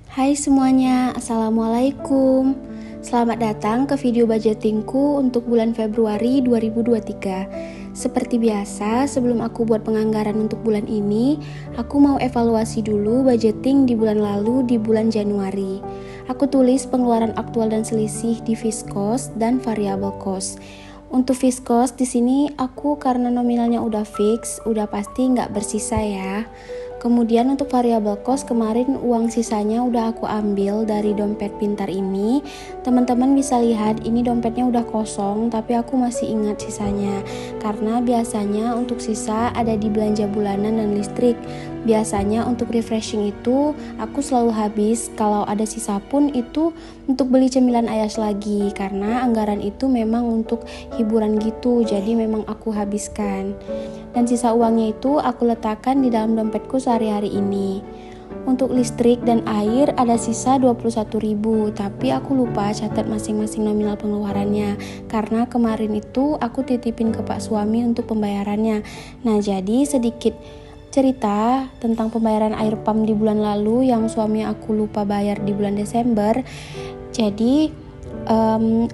Hai semuanya, Assalamualaikum. Selamat datang ke video budgetingku untuk bulan Februari 2023. Seperti biasa, sebelum aku buat penganggaran untuk bulan ini, aku mau evaluasi dulu budgeting di bulan lalu di bulan Januari. Aku tulis pengeluaran aktual dan selisih di fixed cost dan variable cost. Untuk fixed cost di sini aku karena nominalnya udah fix, udah pasti nggak bersisa ya. Kemudian untuk variable cost kemarin uang sisanya udah aku ambil dari dompet pintar ini. Teman-teman bisa lihat ini dompetnya udah kosong tapi aku masih ingat sisanya. Karena biasanya untuk sisa ada di belanja bulanan dan listrik. Biasanya untuk refreshing itu aku selalu habis, kalau ada sisa pun itu untuk beli cemilan Ayas lagi. Karena anggaran itu memang untuk hiburan gitu, jadi memang aku habiskan. Dan sisa uangnya itu aku letakkan di dalam dompetku sehari-hari ini. Untuk listrik dan air ada sisa 21.000, tapi aku lupa catat masing-masing nominal pengeluarannya karena kemarin itu aku titipin ke Pak suami untuk pembayarannya. Nah, jadi sedikit cerita tentang pembayaran air pam di bulan lalu yang suami aku lupa bayar di bulan Desember. Jadi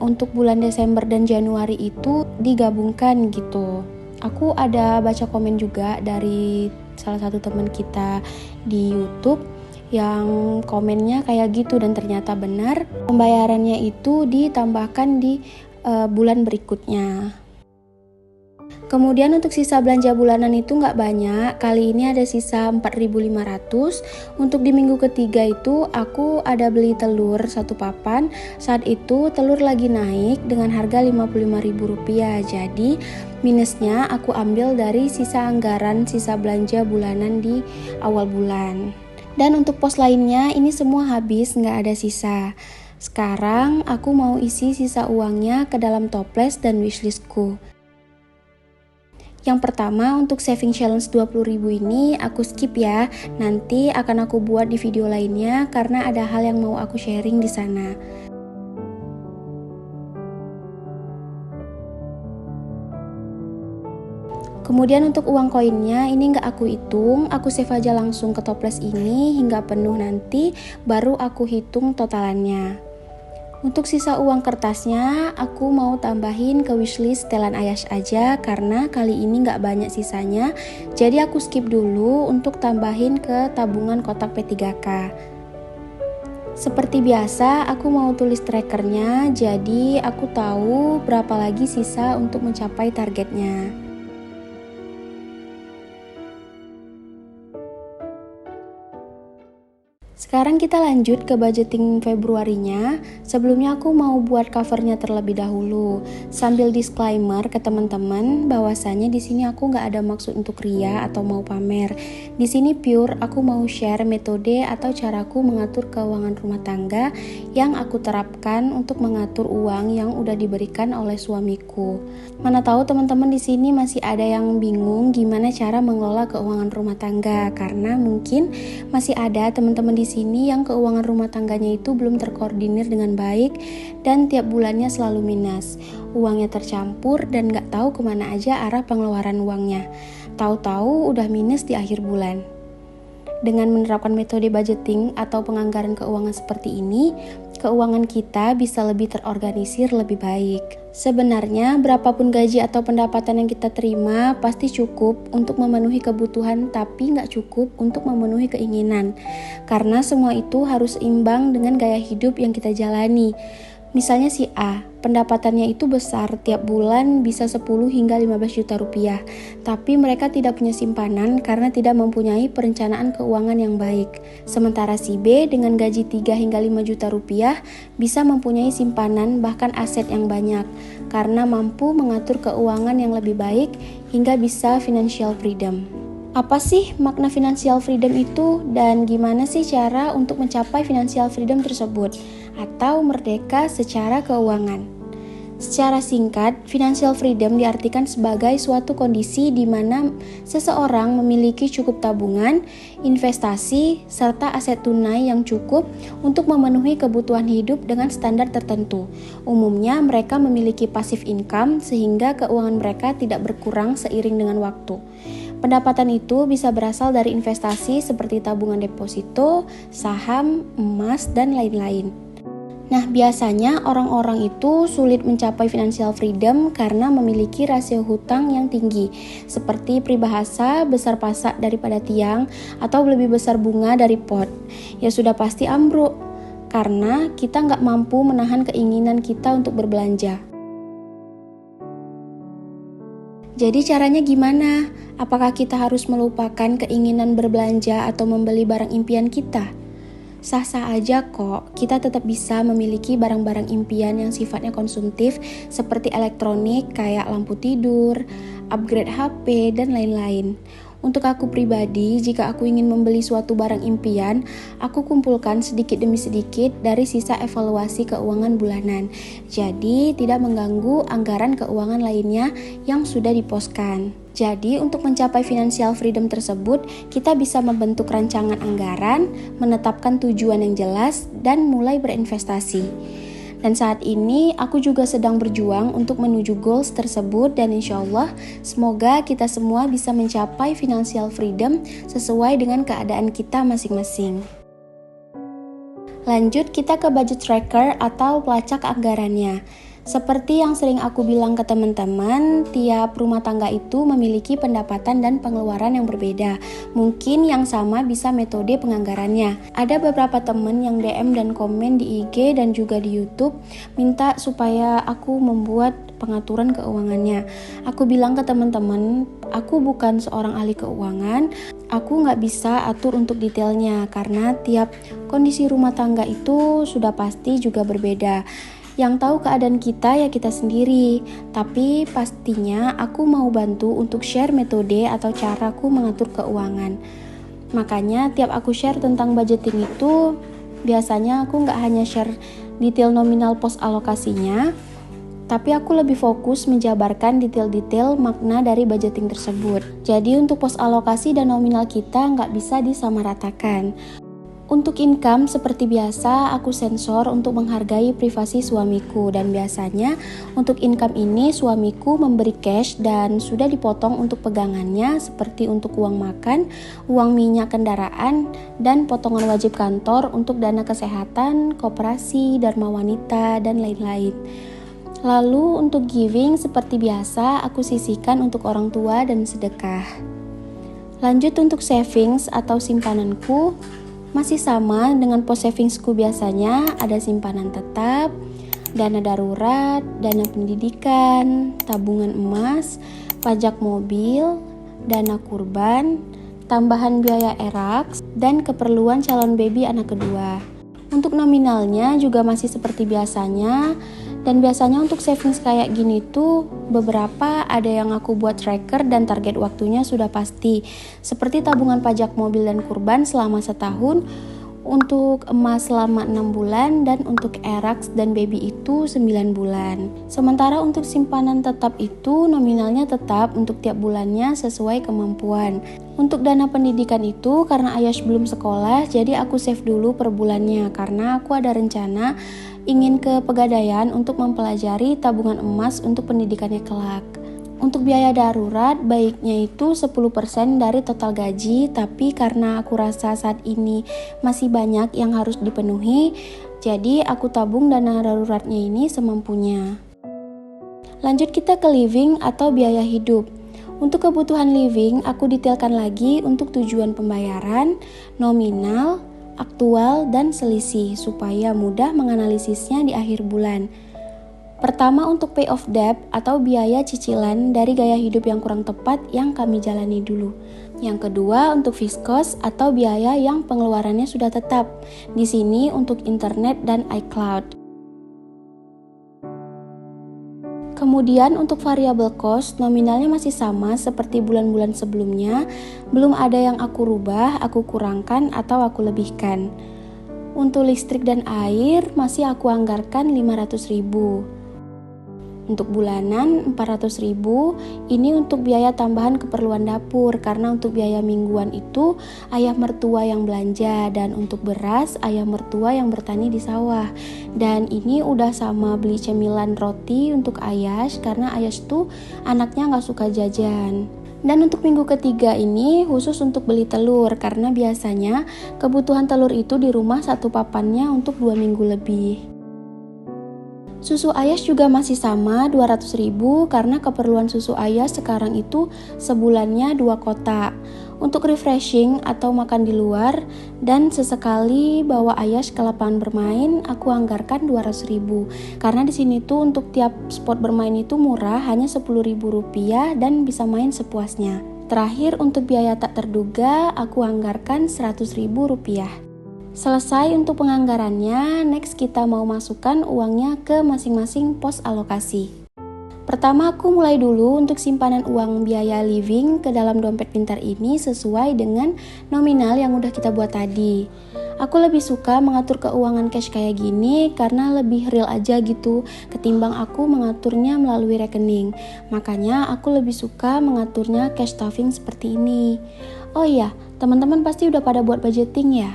untuk bulan Desember dan Januari itu digabungkan gitu. Aku ada baca komen juga dari salah satu teman kita di YouTube yang komennya kayak gitu dan ternyata benar pembayarannya itu ditambahkan di bulan berikutnya. Kemudian untuk sisa belanja bulanan itu nggak banyak, kali ini ada sisa 4.500. Untuk di minggu ketiga itu aku ada beli telur 1 papan, saat itu telur lagi naik dengan harga Rp55.000, jadi minusnya aku ambil dari sisa anggaran sisa belanja bulanan di awal bulan. Dan untuk pos lainnya ini semua habis, nggak ada sisa. Sekarang aku mau isi sisa uangnya ke dalam toples dan wishlistku. Yang pertama untuk saving challenge 20.000 ini aku skip ya. Nanti akan aku buat di video lainnya karena ada hal yang mau aku sharing di sana. Kemudian untuk uang koinnya ini nggak aku hitung, aku save aja langsung ke toples ini hingga penuh, nanti baru aku hitung totalannya. Untuk sisa uang kertasnya, aku mau tambahin ke wishlist setelan Ayas aja karena kali ini nggak banyak sisanya. Jadi aku skip dulu untuk tambahin ke tabungan kotak P3K. Seperti biasa, aku mau tulis trackernya, jadi aku tahu berapa lagi sisa untuk mencapai targetnya. Sekarang kita lanjut ke budgeting Februarinya. Sebelumnya aku mau buat covernya terlebih dahulu. Sambil disclaimer ke teman-teman bahwasanya di sini aku nggak ada maksud untuk ria atau mau pamer. Di sini pure aku mau share metode atau caraku mengatur keuangan rumah tangga yang aku terapkan untuk mengatur uang yang udah diberikan oleh suamiku. Mana tahu teman-teman di sini masih ada yang bingung gimana cara mengelola keuangan rumah tangga karena mungkin masih ada teman-teman di sini yang keuangan rumah tangganya itu belum terkoordinir dengan baik dan tiap bulannya selalu minus. Uangnya tercampur dan gak tahu kemana aja arah pengeluaran uangnya. Tahu-tahu udah minus di akhir bulan. Dengan menerapkan metode budgeting atau penganggaran keuangan seperti ini, keuangan kita bisa lebih terorganisir lebih baik. Sebenarnya berapapun gaji atau pendapatan yang kita terima pasti cukup untuk memenuhi kebutuhan, tapi nggak cukup untuk memenuhi keinginan. Karena semua itu harus imbang dengan gaya hidup yang kita jalani. Misalnya si A, pendapatannya itu besar, tiap bulan bisa 10 hingga 15 juta rupiah. Tapi mereka tidak punya simpanan karena tidak mempunyai perencanaan keuangan yang baik. Sementara si B dengan gaji 3 hingga 5 juta rupiah bisa mempunyai simpanan bahkan aset yang banyak karena mampu mengatur keuangan yang lebih baik hingga bisa financial freedom. Apa sih makna financial freedom itu dan gimana sih cara untuk mencapai financial freedom tersebut atau merdeka secara keuangan? Secara singkat, financial freedom diartikan sebagai suatu kondisi di mana seseorang memiliki cukup tabungan, investasi, serta aset tunai yang cukup untuk memenuhi kebutuhan hidup dengan standar tertentu. Umumnya mereka memiliki passive income sehingga keuangan mereka tidak berkurang seiring dengan waktu. Pendapatan itu bisa berasal dari investasi seperti tabungan deposito, saham, emas, dan lain-lain. Nah, biasanya orang-orang itu sulit mencapai financial freedom karena memiliki rasio hutang yang tinggi, seperti peribahasa besar pasak daripada tiang atau lebih besar bunga dari pot. Ya sudah pasti ambruk, karena kita nggak mampu menahan keinginan kita untuk berbelanja. Jadi caranya gimana? Apakah kita harus melupakan keinginan berbelanja atau membeli barang impian kita? Sah-sah aja kok, kita tetap bisa memiliki barang-barang impian yang sifatnya konsumtif seperti elektronik kayak lampu tidur, upgrade HP, dan lain-lain. Untuk aku pribadi, jika aku ingin membeli suatu barang impian, aku kumpulkan sedikit demi sedikit dari sisa evaluasi keuangan bulanan. Jadi, tidak mengganggu anggaran keuangan lainnya yang sudah diposkan. Jadi, untuk mencapai financial freedom tersebut, kita bisa membentuk rancangan anggaran, menetapkan tujuan yang jelas, dan mulai berinvestasi. Dan saat ini, aku juga sedang berjuang untuk menuju goals tersebut dan insya Allah, semoga kita semua bisa mencapai financial freedom sesuai dengan keadaan kita masing-masing. Lanjut, kita ke budget tracker atau pelacak anggarannya. Seperti yang sering aku bilang ke teman-teman, tiap rumah tangga itu memiliki pendapatan dan pengeluaran yang berbeda. Mungkin yang sama bisa metode penganggarannya. Ada beberapa teman yang DM dan komen di IG dan juga di YouTube minta supaya aku membuat pengaturan keuangannya. Aku bilang ke teman-teman, aku bukan seorang ahli keuangan, aku nggak bisa atur untuk detailnya karena tiap kondisi rumah tangga itu sudah pasti juga berbeda. Yang tahu keadaan kita ya kita sendiri, tapi pastinya aku mau bantu untuk share metode atau caraku mengatur keuangan. Makanya tiap aku share tentang budgeting itu, biasanya aku nggak hanya share detail nominal pos alokasinya, tapi aku lebih fokus menjabarkan detail-detail makna dari budgeting tersebut. Jadi untuk pos alokasi dan nominal kita nggak bisa disamaratakan. Untuk income, seperti biasa, aku sensor untuk menghargai privasi suamiku dan biasanya untuk income ini suamiku memberi cash dan sudah dipotong untuk pegangannya seperti untuk uang makan, uang minyak kendaraan, dan potongan wajib kantor untuk dana kesehatan, koperasi, dharma wanita, dan lain-lain. Lalu untuk giving, seperti biasa, aku sisihkan untuk orang tua dan sedekah. Lanjut untuk savings atau simpananku, masih sama dengan pos savingsku biasanya, ada simpanan tetap, dana darurat, dana pendidikan, tabungan emas, pajak mobil, dana kurban, tambahan biaya eraks, dan keperluan calon baby anak kedua. Untuk nominalnya juga masih seperti biasanya, dan biasanya untuk savings kayak gini tuh beberapa ada yang aku buat tracker dan target waktunya sudah pasti. Seperti tabungan pajak mobil dan kurban selama setahun, untuk emas selama 6 bulan, dan untuk eraks dan baby itu 9 bulan. Sementara untuk simpanan tetap itu nominalnya tetap untuk tiap bulannya sesuai kemampuan. Untuk dana pendidikan itu karena Ayash belum sekolah, jadi aku save dulu per bulannya karena aku ada rencana ingin ke Pegadaian untuk mempelajari tabungan emas untuk pendidikannya kelak. Untuk biaya darurat baiknya itu 10% dari total gaji, tapi karena aku rasa saat ini masih banyak yang harus dipenuhi, jadi aku tabung dana daruratnya ini semampunya. Lanjut kita ke living atau biaya hidup. Untuk kebutuhan living, aku detailkan lagi untuk tujuan pembayaran, nominal, aktual, dan selisih supaya mudah menganalisisnya di akhir bulan. Pertama untuk pay off debt atau biaya cicilan dari gaya hidup yang kurang tepat yang kami jalani dulu. Yang kedua untuk fixed cost atau biaya yang pengeluarannya sudah tetap. Di sini untuk internet dan iCloud. Kemudian untuk variable cost, nominalnya masih sama seperti bulan-bulan sebelumnya, belum ada yang aku rubah, aku kurangkan atau aku lebihkan. Untuk listrik dan air masih aku anggarkan 500.000. Untuk bulanan 400.000, ini untuk biaya tambahan keperluan dapur karena untuk biaya mingguan itu ayah mertua yang belanja dan untuk beras ayah mertua yang bertani di sawah. Dan ini udah sama beli cemilan roti untuk Ayash karena Ayash tuh anaknya gak suka jajan. Dan untuk minggu ketiga ini khusus untuk beli telur, karena biasanya kebutuhan telur itu di rumah satu papannya untuk 2 minggu lebih. Susu Ayas juga masih sama 200.000 karena keperluan susu Ayas sekarang itu sebulannya 2 kotak. Untuk refreshing atau makan di luar dan sesekali bawa Ayas ke lapangan bermain, aku anggarkan 200.000. Karena di sini tuh untuk tiap spot bermain itu murah, hanya Rp10.000 dan bisa main sepuasnya. Terakhir untuk biaya tak terduga, aku anggarkan Rp100.000. Selesai untuk penganggarannya, next kita mau masukkan uangnya ke masing-masing pos alokasi. Pertama aku mulai dulu untuk simpanan uang biaya living ke dalam dompet pintar ini sesuai dengan nominal yang udah kita buat tadi. Aku lebih suka mengatur keuangan cash kayak gini karena lebih real aja gitu ketimbang aku mengaturnya melalui rekening. Makanya aku lebih suka mengaturnya cash stuffing seperti ini. Oh iya, teman-teman pasti udah pada buat budgeting ya?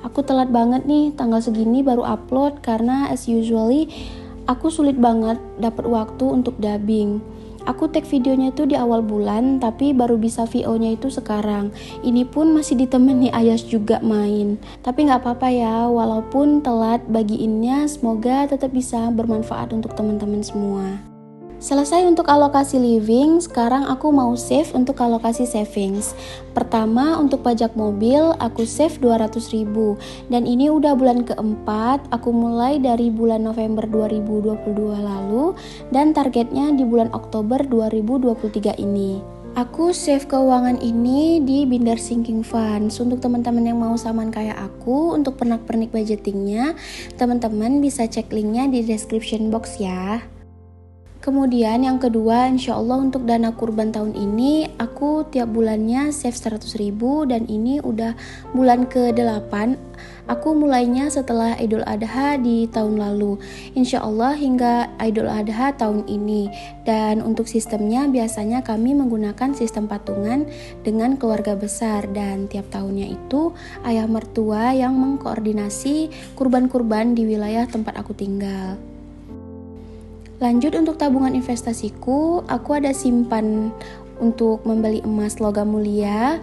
Aku telat banget nih, tanggal segini baru upload karena as usually aku sulit banget dapat waktu untuk dubbing. Aku tag videonya itu di awal bulan, tapi baru bisa VO-nya itu sekarang. Ini pun masih ditemani Ayas juga main. Tapi nggak apa-apa ya, walaupun telat bagiinnya, semoga tetap bisa bermanfaat untuk teman-teman semua. Selesai untuk alokasi living, sekarang aku mau save untuk alokasi savings. Pertama untuk pajak mobil, aku save 200.000. Dan ini udah bulan keempat, aku mulai dari bulan November 2022 lalu, dan targetnya di bulan Oktober 2023 ini. Aku save keuangan ini di Binder Sinking Funds. Untuk teman-teman yang mau saman kayak aku, untuk pernak-pernik budgetingnya, teman-teman bisa cek linknya di description box ya. Kemudian yang kedua, insya Allah untuk dana kurban tahun ini aku tiap bulannya save 100.000 dan ini udah bulan ke-8. Aku mulainya setelah Idul Adha di tahun lalu. Insya Allah hingga Idul Adha tahun ini. Dan untuk sistemnya biasanya kami menggunakan sistem patungan dengan keluarga besar dan tiap tahunnya itu ayah mertua yang mengkoordinasi kurban-kurban di wilayah tempat aku tinggal. Lanjut untuk tabungan investasiku, aku ada simpan untuk membeli emas logam mulia.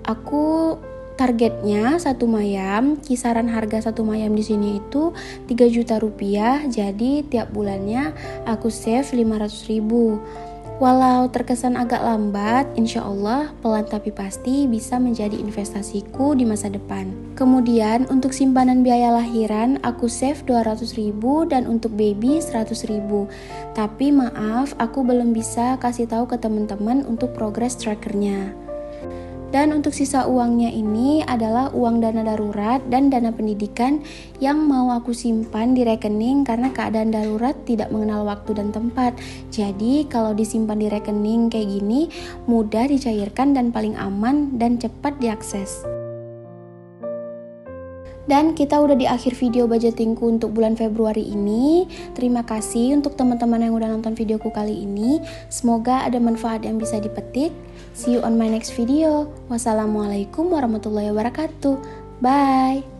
Aku targetnya 1 mayam, kisaran harga 1 mayam di sini itu 3 juta rupiah. Jadi tiap bulannya aku save 500.000. Walau terkesan agak lambat, insya Allah pelan tapi pasti bisa menjadi investasiku di masa depan. Kemudian untuk simpanan biaya lahiran aku save 200.000 dan untuk baby 100.000. Tapi maaf, aku belum bisa kasih tahu ke teman-teman untuk progress trackernya. Dan untuk sisa uangnya ini adalah uang dana darurat dan dana pendidikan yang mau aku simpan di rekening karena keadaan darurat tidak mengenal waktu dan tempat. Jadi kalau disimpan di rekening kayak gini mudah dicairkan dan paling aman dan cepat diakses. Dan kita udah di akhir video budgetingku untuk bulan Februari ini. Terima kasih untuk teman-teman yang udah nonton videoku kali ini. Semoga ada manfaat yang bisa dipetik. See you on my next video. Wassalamualaikum warahmatullahi wabarakatuh. Bye.